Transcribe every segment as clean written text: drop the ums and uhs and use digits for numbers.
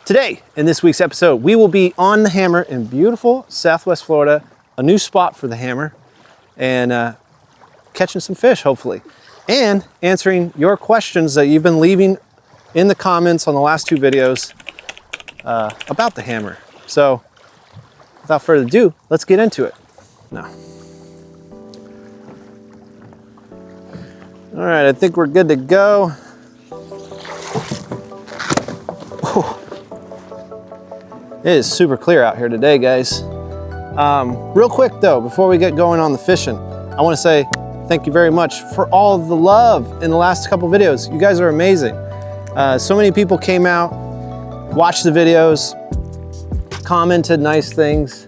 Today, in this week's episode, we will be on the Hammer in beautiful Southwest Florida, a new spot for the Hammer, and catching some fish, hopefully, and answering your questions that you've been leaving in the comments on the last two videos about the Hammer. So, without further ado, let's get into it. Now. All right, I think we're good to go. It is super clear out here today, guys. Real quick though, before we get going on the fishing, I want to say thank you very much for all the love in the last couple videos. You guys are amazing. So many people came out, watched the videos, commented nice things,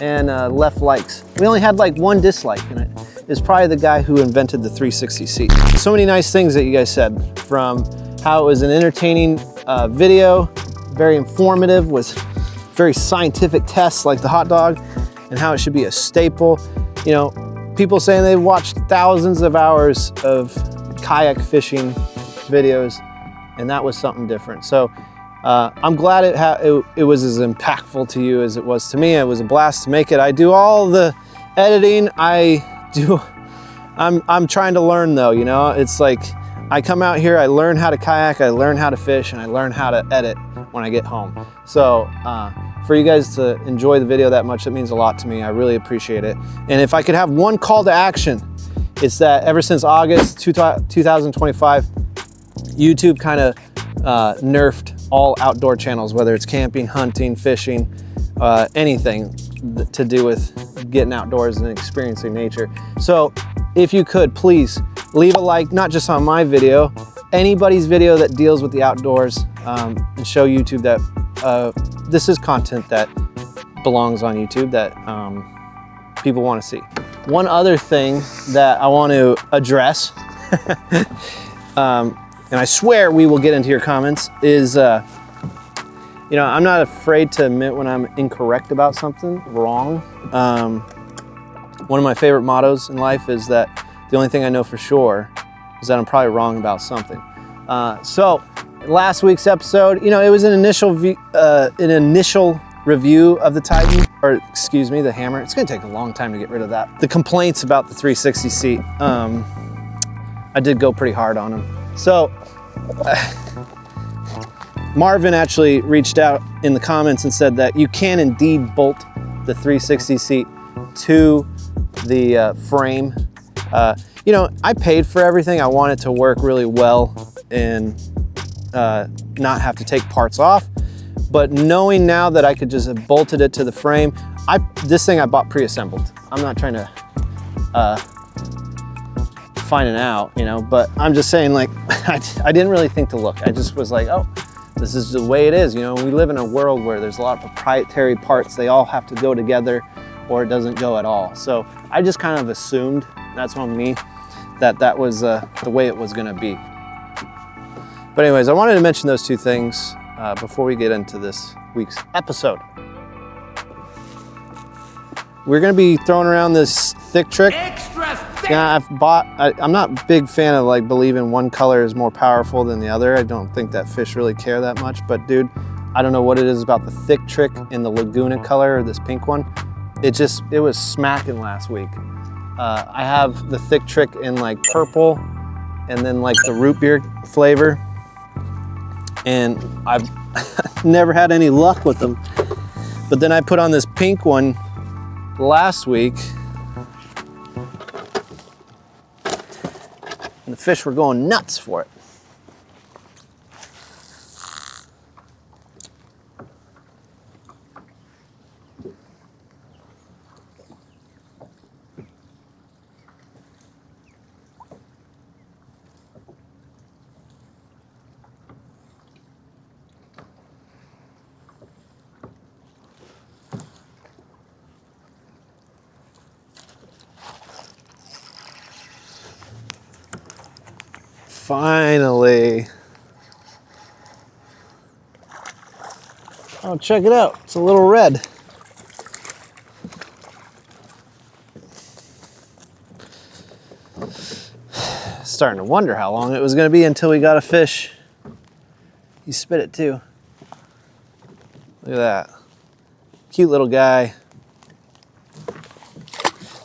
and left likes. We only had like one dislike, and it is probably the guy who invented the 360 seat. So many nice things that you guys said, from how it was an entertaining video, very informative, was very scientific tests like the hot dog, and how it should be a staple. You know, people saying they've watched thousands of hours of kayak fishing videos, and that was something different. So I'm glad it was as impactful to you as it was to me. It was a blast to make it. I do all the editing. I'm trying to learn though, you know. It's like I come out here, I learn how to kayak, I learn how to fish, and I learn how to edit when I get home. So for you guys to enjoy the video that much, it means a lot to me. I really appreciate it. And if I could have one call to action, it's that ever since August 2025, YouTube kind of nerfed all outdoor channels, whether it's camping, hunting, fishing, anything to do with getting outdoors and experiencing nature. So if you could, please leave a like, not just on my video, anybody's video that deals with the outdoors, and show YouTube that this is content that belongs on YouTube that people want to see. One other thing that I want to address, and I swear we will get into your comments, is, you know, I'm not afraid to admit when I'm incorrect about something, wrong. One of my favorite mottos in life is that the only thing I know for sure is that I'm probably wrong about something. So last week's episode, you know, it was an initial review of the Titan, or excuse me, the Hammer. It's gonna take a long time to get rid of that. The complaints about the 360 seat, I did go pretty hard on them. So Marvin actually reached out in the comments and said that you can indeed bolt the 360 seat to the frame. You know, I paid for everything. I want it to work really well and not have to take parts off. But knowing now that I could just have bolted it to the frame, this thing I bought pre-assembled. I'm not trying to find it out, you know, but I'm just saying, like, I didn't really think to look. I just was like, oh, this is the way it is. You know, we live in a world where there's a lot of proprietary parts. They all have to go together or it doesn't go at all. So I just kind of assumed, that's on me, that was the way it was gonna be. But anyways, I wanted to mention those two things before we get into this week's episode. We're gonna be throwing around this thick trick. Extra thick. Yeah, I'm not a big fan of like believing one color is more powerful than the other. I don't think that fish really care that much, but dude, I don't know what it is about the thick trick in the Laguna color, or this pink one. It was smacking last week. I have the thick trick in like purple and then like the root beer flavor. And I've never had any luck with them. But then I put on this pink one last week, and the fish were going nuts for it. Finally. Oh, check it out. It's a little red. Starting to wonder how long it was going to be until we got a fish. You spit it too. Look at that. Cute little guy.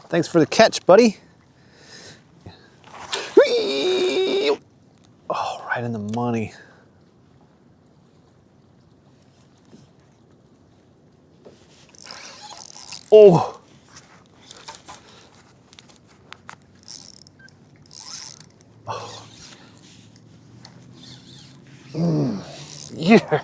Thanks for the catch, buddy. Oh, right in the money. Oh. Oh. Yeah.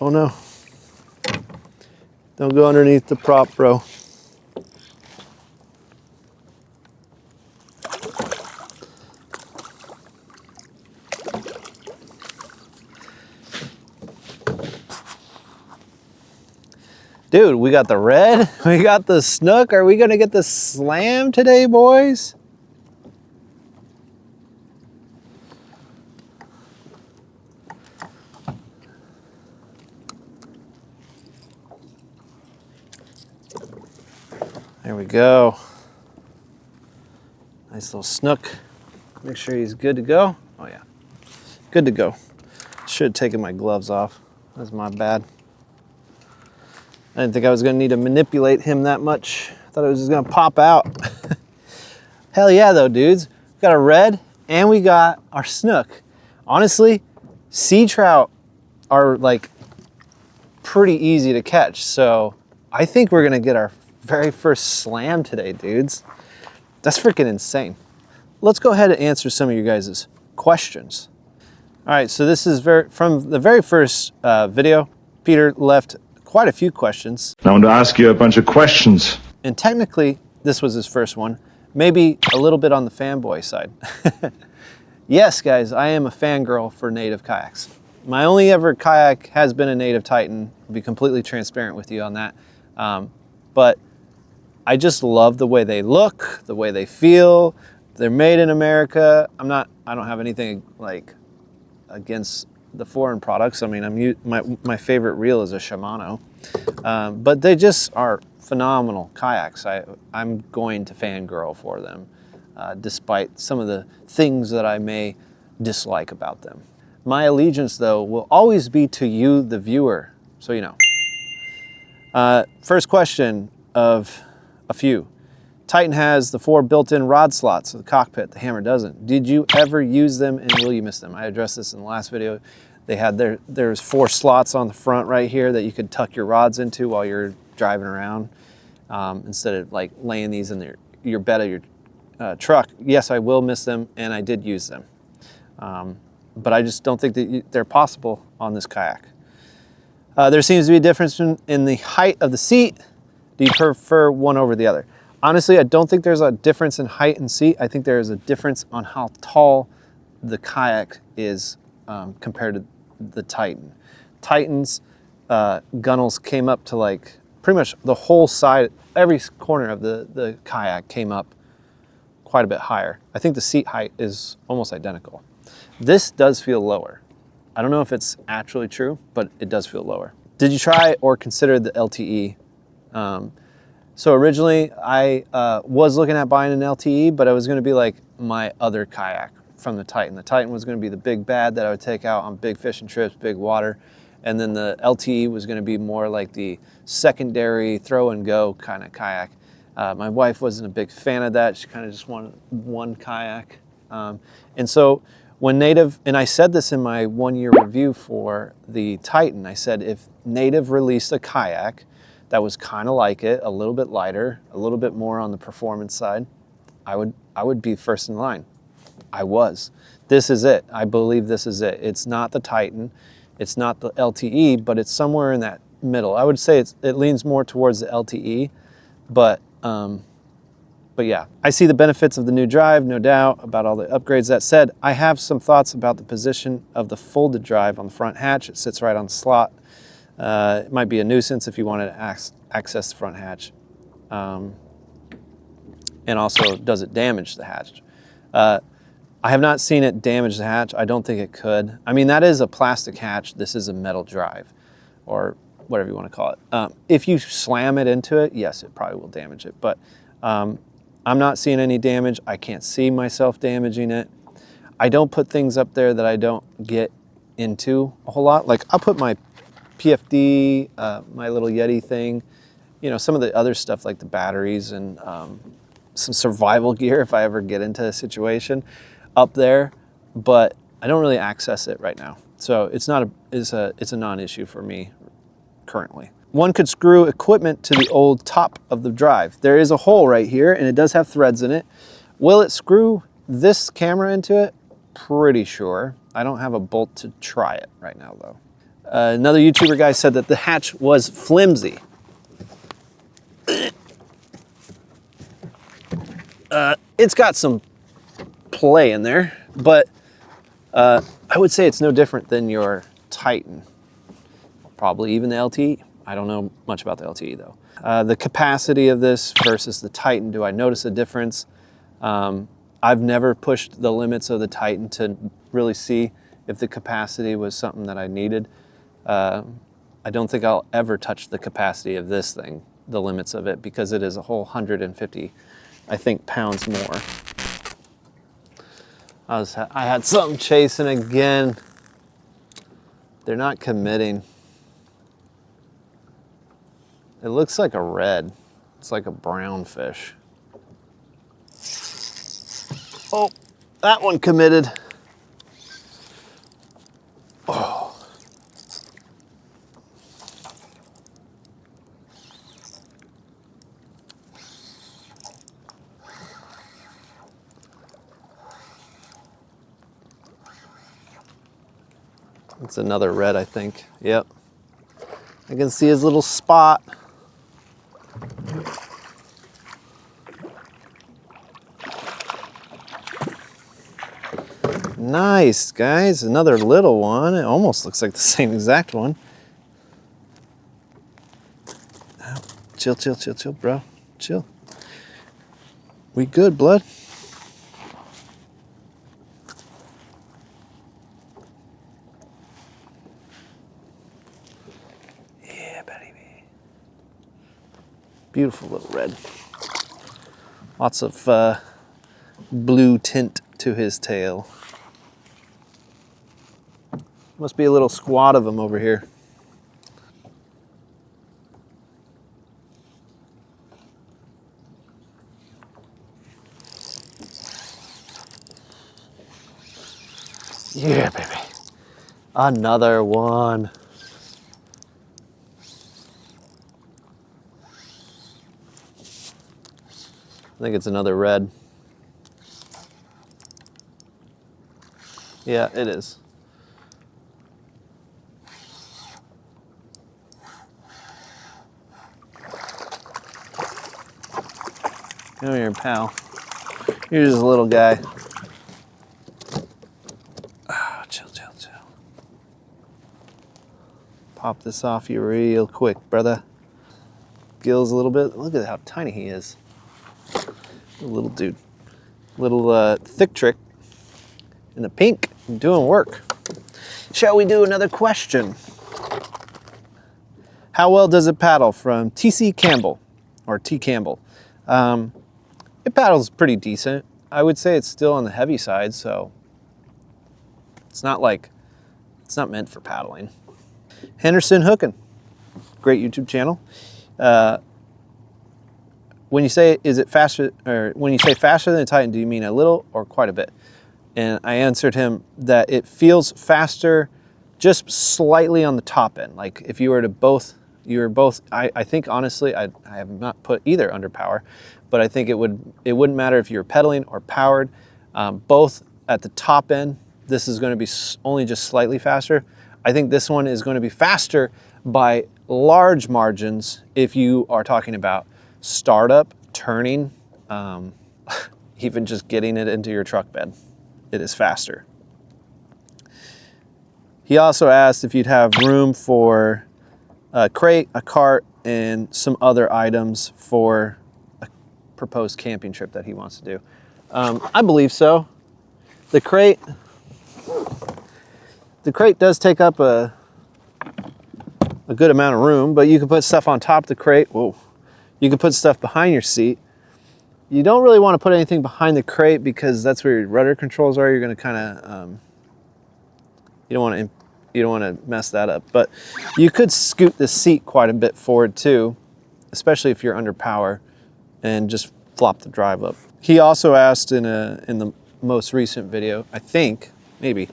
Oh no. Don't go underneath the prop, bro. Dude, we got the red, we got the snook. Are we gonna get the slam today, boys? There we go. Nice little snook. Make sure he's good to go. Oh yeah, good to go. Should have taken my gloves off. That's my bad. I didn't think I was gonna need to manipulate him that much. I thought it was just gonna pop out. Hell yeah though, dudes. We got a red and we got our snook. Honestly, sea trout are like pretty easy to catch. So I think we're gonna get our very first slam today, dudes. That's freaking insane. Let's go ahead and answer some of you guys' questions. All right, so this is from the very first video. Peter left quite a few questions. I want to ask you a bunch of questions. And technically, this was his first one. Maybe a little bit on the fanboy side. Yes, guys, I am a fangirl for native kayaks. My only ever kayak has been a native Titan. I'll be completely transparent with you on that. But I just love the way they look, the way they feel. They're made in America. I don't have anything like against the foreign products. I mean, my favorite reel is a Shimano, but they just are phenomenal kayaks. I'm going to fangirl for them, despite some of the things that I may dislike about them. My allegiance, though, will always be to you, the viewer, so you know. First question of a few. Titan has the 4 built-in rod slots, the cockpit, the Hammer doesn't. Did you ever use them and will you miss them? I addressed this in the last video. They had there's 4 slots on the front right here that you could tuck your rods into while you're driving around, instead of like laying these in your bed of your truck. Yes, I will miss them and I did use them. But I just don't think that they're possible on this kayak. There seems to be a difference in the height of the seat. Do you prefer one over the other? Honestly, I don't think there's a difference in height and seat. I think there is a difference on how tall the kayak is compared to the Titan. Titan's gunnels came up to like pretty much the whole side, every corner of the kayak came up quite a bit higher. I think the seat height is almost identical. This does feel lower. I don't know if it's actually true, but it does feel lower. Did you try or consider the LTE? So originally I was looking at buying an LTE, but it was gonna be like my other kayak from the Titan. The Titan was gonna be the big bad that I would take out on big fishing trips, big water. And then the LTE was gonna be more like the secondary throw and go kind of kayak. My wife wasn't a big fan of that. She kind of just wanted one kayak. And so when Native, and I said this in my 1-year review for the Titan, I said if Native released a kayak that was kind of like it, a little bit lighter, a little bit more on the performance side, I would be first in line. I was. This is it. I believe this is it. It's not the Titan, it's not the LTE, but it's somewhere in that middle. I would say it leans more towards the LTE, but yeah, I see the benefits of the new drive, no doubt, about all the upgrades. That said, I have some thoughts about the position of the folded drive on the front hatch. It sits right on the slot. It might be a nuisance if you wanted to access the front hatch. And also, does it damage the hatch? I have not seen it damage the hatch. I don't think it could. I mean, that is a plastic hatch. This is a metal drive, or whatever you want to call it. If you slam it into it, yes, it probably will damage it. But I'm not seeing any damage. I can't see myself damaging it. I don't put things up there that I don't get into a whole lot. Like I'll put my PFD, my little Yeti thing, you know, some of the other stuff like the batteries and some survival gear if I ever get into a situation up there, but I don't really access it right now. So it's a non-issue for me currently. One could screw equipment to the old top of the drive. There is a hole right here and it does have threads in it. Will it screw this camera into it? Pretty sure. I don't have a bolt to try it right now though. Another YouTuber guy said that the hatch was flimsy. It's got some play in there, but I would say it's no different than your Titan. Probably even the LTE. I don't know much about the LTE though. The capacity of this versus the Titan, do I notice a difference? I've never pushed the limits of the Titan to really see if the capacity was something that I needed. I don't think I'll ever touch the capacity of this thing, the limits of it, because it is a whole 150, I think, pounds more. I had something chasing again. They're not committing. It looks like a red. It's like a brown fish. Oh, that one committed. Oh. It's another red, I think. Yep. I can see his little spot. Nice, guys. Another little one. It almost looks like the same exact one. Chill, chill, chill, chill, bro. Chill. We good, blood? Yeah, baby. Beautiful little red. Lots of blue tint to his tail. Must be a little squad of them over here. Yeah, baby. Another one. I think it's another red. Yeah, it is. Come here, pal. You're just a little guy. Oh, chill, chill, chill. Pop this off you real quick, brother. Gills a little bit. Look at how tiny he is. Little dude. Little thick trick in the pink, doing work. Shall we do another question? How well does it paddle? From TC Campbell, or T Campbell. It paddles pretty decent. I would say it's still on the heavy side, so it's not meant for paddling. Henderson Hookin', great YouTube channel. When you say, is it faster, or when you say faster than a Titan, do you mean a little or quite a bit? And I answered him that it feels faster just slightly on the top end. Like if you were to both, I think honestly, I have not put either under power, but I think it wouldn't matter if you were pedaling or powered. Both at the top end, this is going to be only just slightly faster. I think this one is going to be faster by large margins if you are talking about startup, turning, even just getting it into your truck bed. It is faster. He also asked if you'd have room for a crate, a cart, and some other items for a proposed camping trip that he wants to do. I believe so. The crate does take up a good amount of room, but you can put stuff on top of the crate. Whoa. You can put stuff behind your seat. You don't really want to put anything behind the crate because that's where your rudder controls are. You're going to kind of, you don't want to mess that up. But you could scoot the seat quite a bit forward too, especially if you're under power, and just flop the drive up. He also asked in the most recent video, I think, maybe,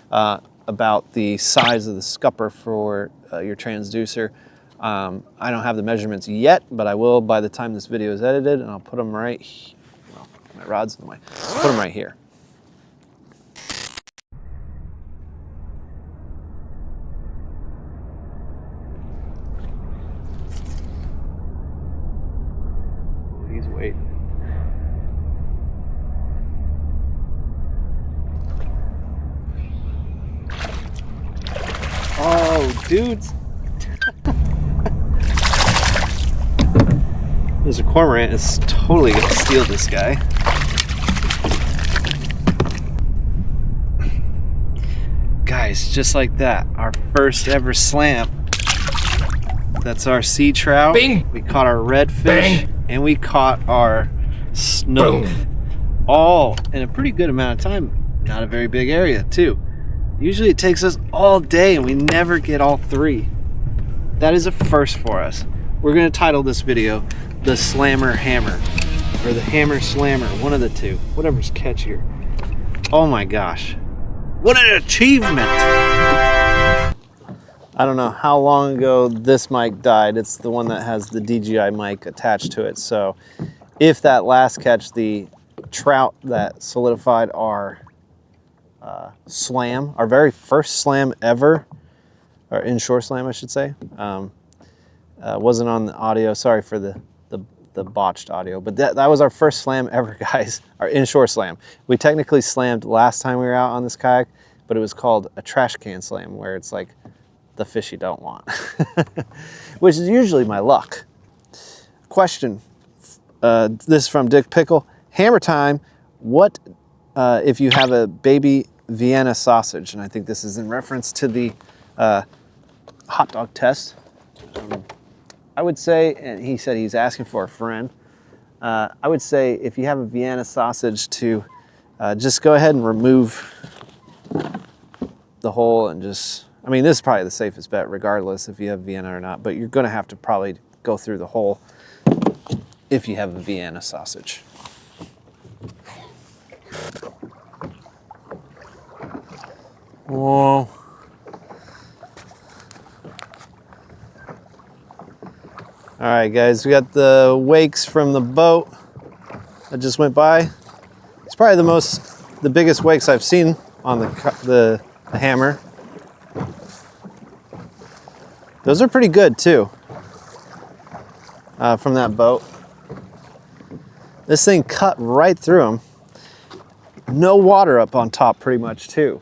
about the size of the scupper for your transducer. I don't have the measurements yet, but I will by the time this video is edited, and I'll put them right here. Well, my rod's in the way. Put them right here. Oh, he's waiting. Oh, dudes. There's a cormorant. It's totally gonna steal this guy. Guys, just like that, our first ever slam. That's our sea trout. Bing. We caught our redfish. Bing. And we caught our snook. Boom. All in a pretty good amount of time. Not a very big area, too. Usually it takes us all day and we never get all three. That is a first for us. We're gonna title this video the Slammer Hammer, or the Hammer Slammer, one of the two, whatever's catchier. Oh my gosh, what an achievement! I don't know how long ago this mic died. It's the one that has the DJI mic attached to it. So if that last catch, the trout that solidified our slam, our very first slam ever, or inshore slam I should say, wasn't on the audio, sorry for the botched audio, but that was our first slam ever, guys, our inshore slam. We technically slammed last time we were out on this kayak, but it was called a trash can slam, where it's like the fish you don't want, which is usually my luck. Question, this is from Dick Pickle. Hammer time, what if you have a baby Vienna sausage? And I think this is in reference to the hot dog test. I would say, and he said he's asking for a friend, I would say if you have a Vienna sausage to just go ahead and remove the hole and just, I mean, this is probably the safest bet regardless if you have Vienna or not, but you're gonna have to probably go through the hole if you have a Vienna sausage. Whoa. All right, guys, we got the wakes from the boat that just went by. It's probably the biggest wakes I've seen on the hammer. Those are pretty good too, from that boat. This thing cut right through them. No water up on top pretty much too.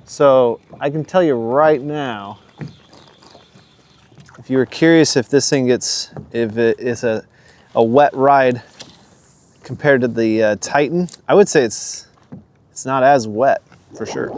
So I can tell you right now, if you were curious if this thing gets, if it is a wet ride compared to the Titan, I would say it's not as wet for sure.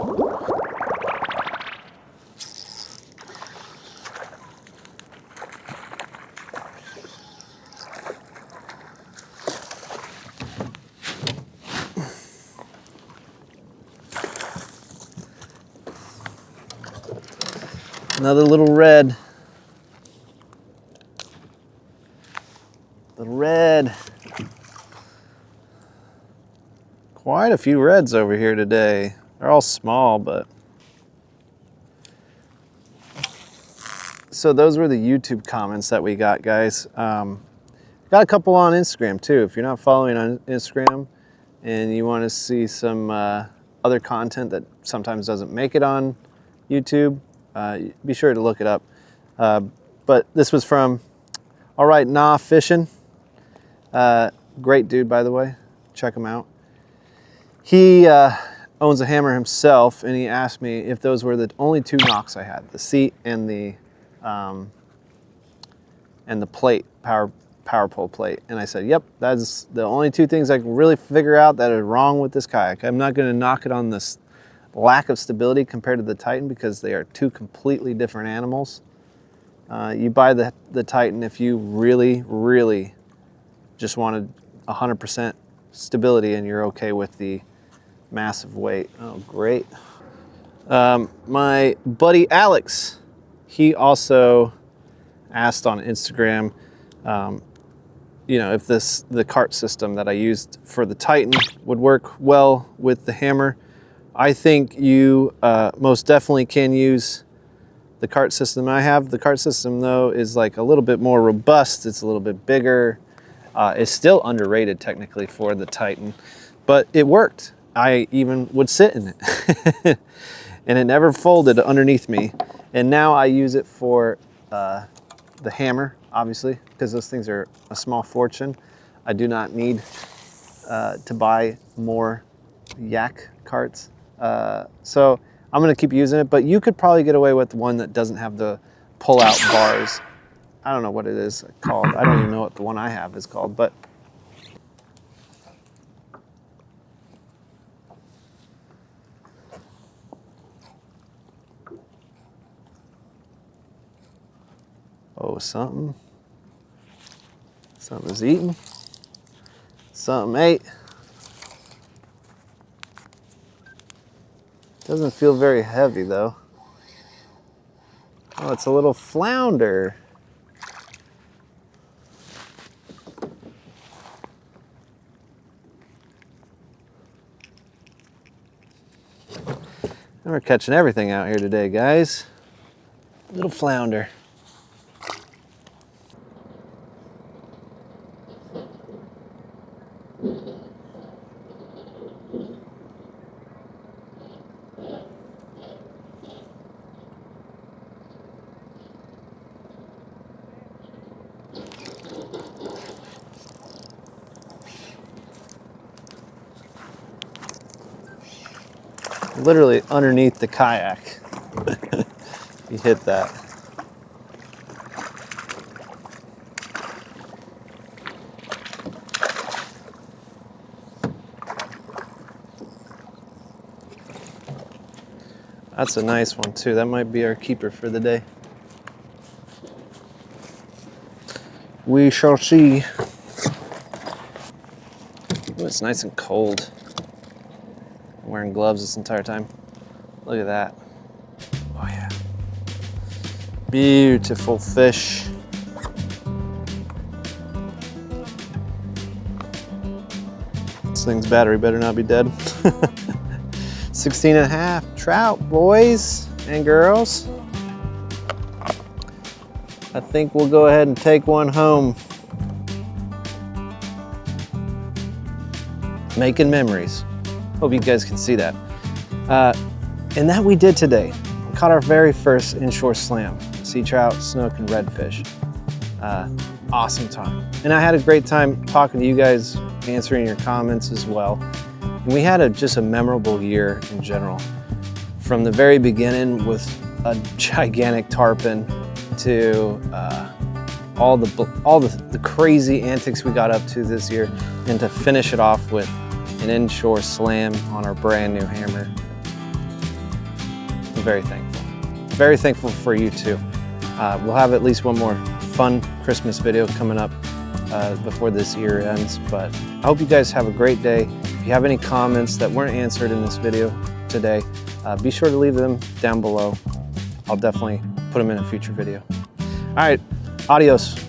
Another little red. Little red. Quite a few reds over here today. They're all small, but. So those were the YouTube comments that we got, guys. Got a couple on Instagram too. If you're not following on Instagram and you want to see some other content that sometimes doesn't make it on YouTube. Be sure to look it up. But this was from All Right Nah Fishing. Great dude, by the way. Check him out. He owns a hammer himself, and he asked me if those were the only two knocks I had, the seat and the plate, power pole plate. And I said, yep, that's the only two things I can really figure out that are wrong with this kayak. I'm not gonna knock it on this lack of stability compared to the Titan because they are two completely different animals. You buy the Titan if you really, really just wanted 100% stability and you're okay with the massive weight. Oh, great. My buddy Alex, he also asked on Instagram, you know, if the cart system that I used for the Titan would work well with the hammer. I think you most definitely can use the cart system I have. The cart system though is like a little bit more robust. It's a little bit bigger. It's still underrated technically for the Titan, but it worked. I even would sit in it and it never folded underneath me. And now I use it for the hammer, obviously, because those things are a small fortune. I do not need to buy more yak carts. So I'm gonna keep using it, but you could probably get away with one that doesn't have the pull-out bars. I don't know what it is called. I don't even know what the one I have is called, but oh, something's eating. Something ate. Doesn't feel very heavy though. Oh, it's a little flounder. We're catching everything out here today, guys. Little flounder. Literally underneath the kayak. You hit that. That's a nice one too. That might be our keeper for the day. We shall see. Ooh, it's nice and cold. I'm wearing gloves this entire time. Look at that. Oh yeah. Beautiful fish. This thing's battery better not be dead. 16 and a half trout, boys and girls. I think we'll go ahead and take one home. Making memories. Hope you guys can see that. And that we did today. We caught our very first inshore slam. Sea trout, snook, and redfish. Awesome time. And I had a great time talking to you guys, answering your comments as well. And we had just a memorable year in general. From the very beginning with a gigantic tarpon to all the crazy antics we got up to this year, and to finish it off with an inshore slam on our brand new hammer. I'm very thankful. Very thankful for you too. We'll have at least one more fun Christmas video coming up before this year ends, but I hope you guys have a great day. If you have any comments that weren't answered in this video today, be sure to leave them down below. I'll definitely put them in a future video. All right, adios.